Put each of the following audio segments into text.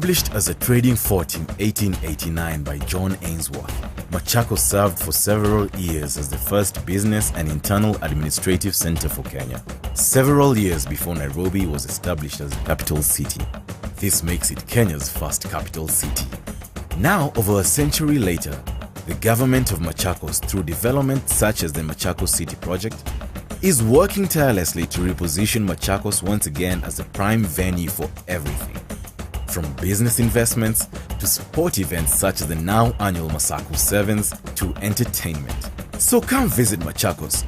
Established as a trading fort in 1889 by John Ainsworth, Machakos served for several years as the first business and internal administrative center for Kenya, several years before Nairobi was established as the capital city. This makes it Kenya's first capital city. Now, over a century later, the government of Machakos, through development such as the Machakos City Project, is working tirelessly to reposition Machakos once again as the prime venue for everything, from business investments to sport events such as the now annual Machakos Sevens to entertainment. So come visit Machakos.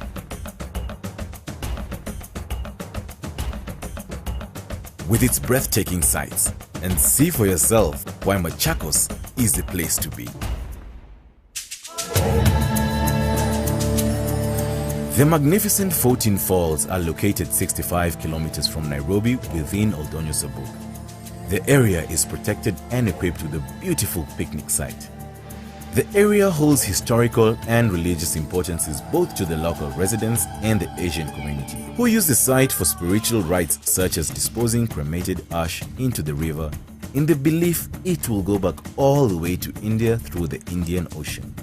With its breathtaking sights, and see for yourself why Machakos is the place to be. The magnificent 14 Falls are located 65 kilometers from Nairobi within Oldonyo Sabuk. The area is protected and equipped with a beautiful picnic site. The area holds historical and religious importances both to the local residents and the Asian community, who use the site for spiritual rites such as disposing cremated ash into the river in the belief it will go back all the way to India through the Indian Ocean.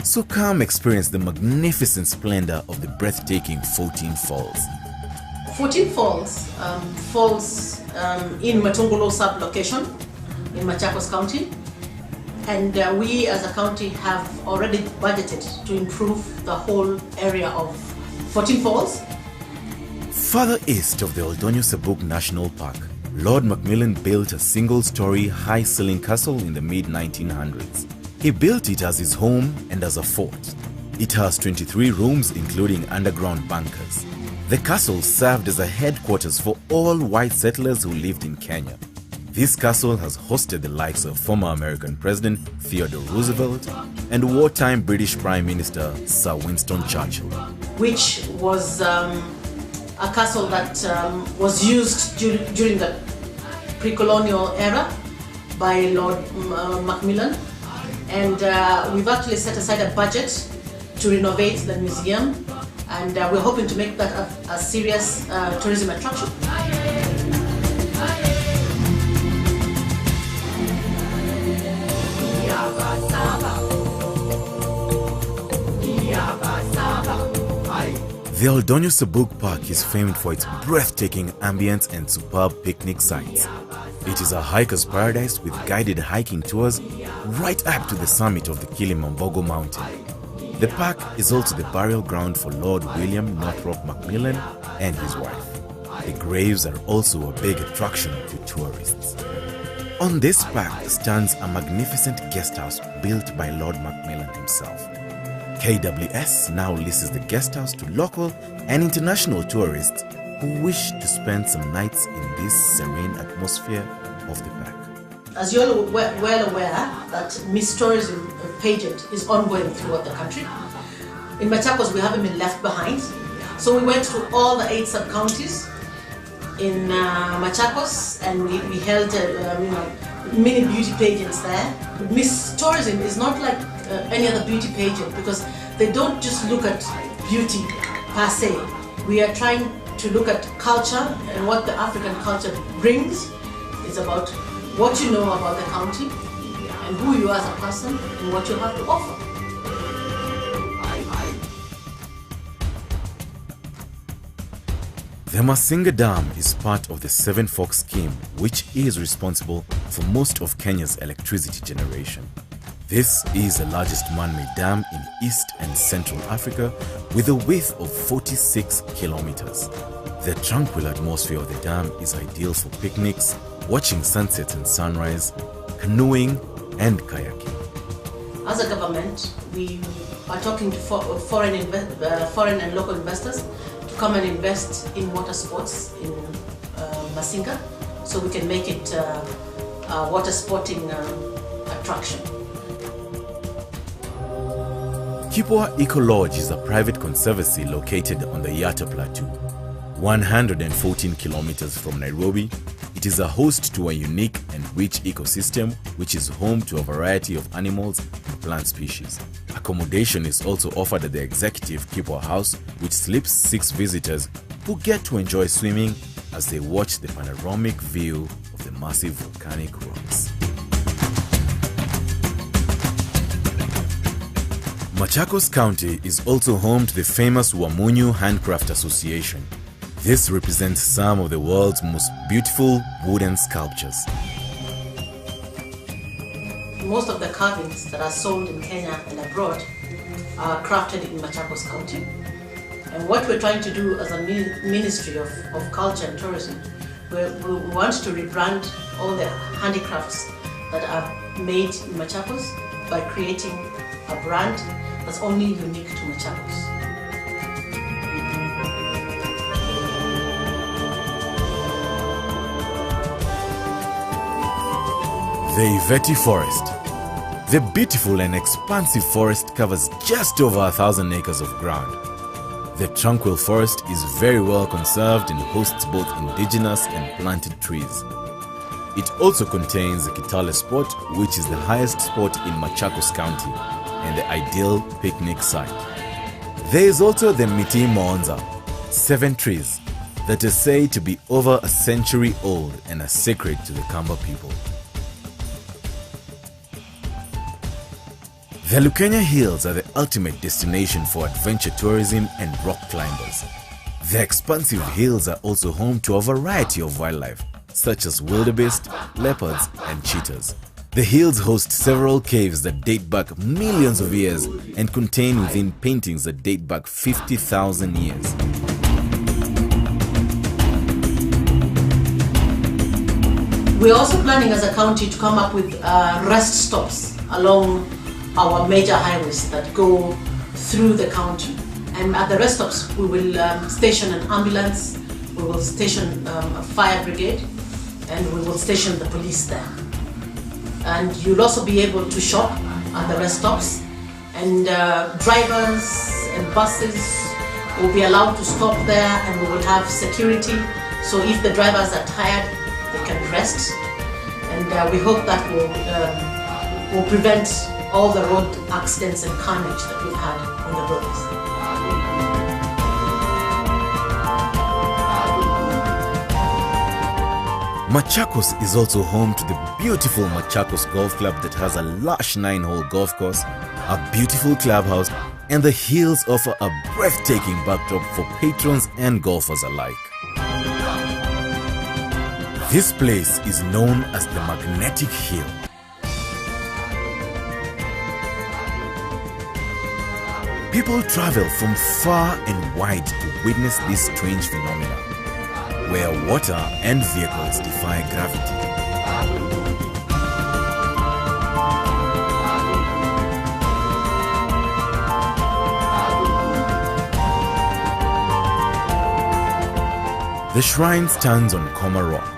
So come experience the magnificent splendor of the breathtaking 14 Falls. 14 Falls falls in Matungulu sub-location in Machakos County, and we as a county have already budgeted to improve the whole area of 14 Falls. Further east of the Oldonyo Sabuk National Park, Lord Macmillan built a single-story high-ceiling castle in the mid-1900s. He built it as his home and as a fort. It has 23 rooms including underground bunkers. The castle served as a headquarters for all white settlers who lived in Kenya. This castle has hosted the likes of former American President Theodore Roosevelt and wartime British Prime Minister Sir Winston Churchill. Which was a castle that was used during the pre-colonial era by Lord Macmillan. And we've actually set aside a budget to renovate the museum, and we're hoping to make that a serious tourism attraction. The Oldonyo Sabuk Park is famed for its breathtaking ambience and superb picnic sites. It is a hiker's paradise with guided hiking tours right up to the summit of the Kilimambogo mountain. The park is also the burial ground for Lord William Northrop Macmillan and his wife. The graves are also a big attraction to tourists. On this park stands a magnificent guest house built by Lord Macmillan himself. KWS now leases the guest house to local and international tourists who wish to spend some nights in this serene atmosphere of the park. As you're well aware that Miss Tourism pageant is ongoing throughout the country. In Machakos we haven't been left behind. So we went to all the 8 sub-counties in Machakos, and we held mini beauty pageants there. Miss Tourism is not like any other beauty pageant because they don't just look at beauty per se. We are trying to look at culture and what the African culture brings. It's about what you know about the county and who you are as a person and what you have to offer. The Masinga Dam is part of the Seven Forks scheme, which is responsible for most of Kenya's electricity generation. This is the largest man-made dam in East and Central Africa with a width of 46 kilometers. The tranquil atmosphere of the dam is ideal for picnics, watching sunsets and sunrise, canoeing and kayaking. As a government, we are talking to foreign and local investors to come and invest in water sports in Masinga, so we can make it a water sporting attraction. Kipwa Eco Lodge is a private conservancy located on the Yatta Plateau, 114 kilometers from Nairobi. It is a host to a unique and rich ecosystem which is home to a variety of animals and plant species. Accommodation is also offered at the executive Kipwa House, which sleeps 6 visitors who get to enjoy swimming as they watch the panoramic view of the massive volcanic rocks. Machakos County is also home to the famous Wamunyu Handcraft Association. This represents some of the world's most beautiful wooden sculptures. Most of the carvings that are sold in Kenya and abroad are crafted in Machakos County. And what we're trying to do as a Ministry of Culture and Tourism, we want to rebrand all the handicrafts that are made in Machakos by creating a brand that's only unique to Machakos. The Iveti Forest. The beautiful and expansive forest covers just over 1,000 acres of ground. The tranquil forest is very well conserved and hosts both indigenous and planted trees. It also contains the Kitale Spot, which is the highest spot in Machakos County and the ideal picnic site. There is also the Miti Moonza, 7 trees that are said to be over a century old and are sacred to the Kamba people. The Lukenya Hills are the ultimate destination for adventure tourism and rock climbers. The expansive hills are also home to a variety of wildlife, such as wildebeest, leopards, and cheetahs. The hills host several caves that date back millions of years and contain within paintings that date back 50,000 years. We're also planning as a county to come up with rest stops along our major highways that go through the county. And at the rest stops, we will station an ambulance, we will station a fire brigade, and we will station the police there. And you'll also be able to shop at the rest stops, and drivers and buses will be allowed to stop there, and we will have security. So if the drivers are tired, they can rest. And we hope that will prevent all the road accidents and carnage that we've had on the roads. Machakos is also home to the beautiful Machakos Golf Club that has a lush 9-hole golf course, a beautiful clubhouse, and the hills offer a breathtaking backdrop for patrons and golfers alike. This place is known as the Magnetic Hill. People travel from far and wide to witness this strange phenomenon, where water and vehicles defy gravity. The shrine stands on Koma Rock.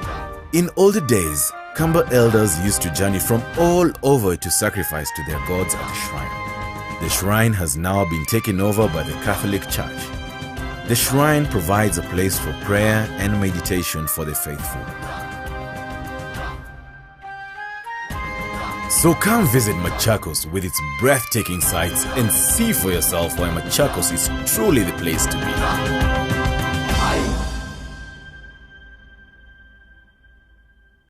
In older days, Kamba elders used to journey from all over to sacrifice to their gods at the shrine. The shrine has now been taken over by the Catholic Church. The shrine provides a place for prayer and meditation for the faithful. So come visit Machakos with its breathtaking sights and see for yourself why Machakos is truly the place to be.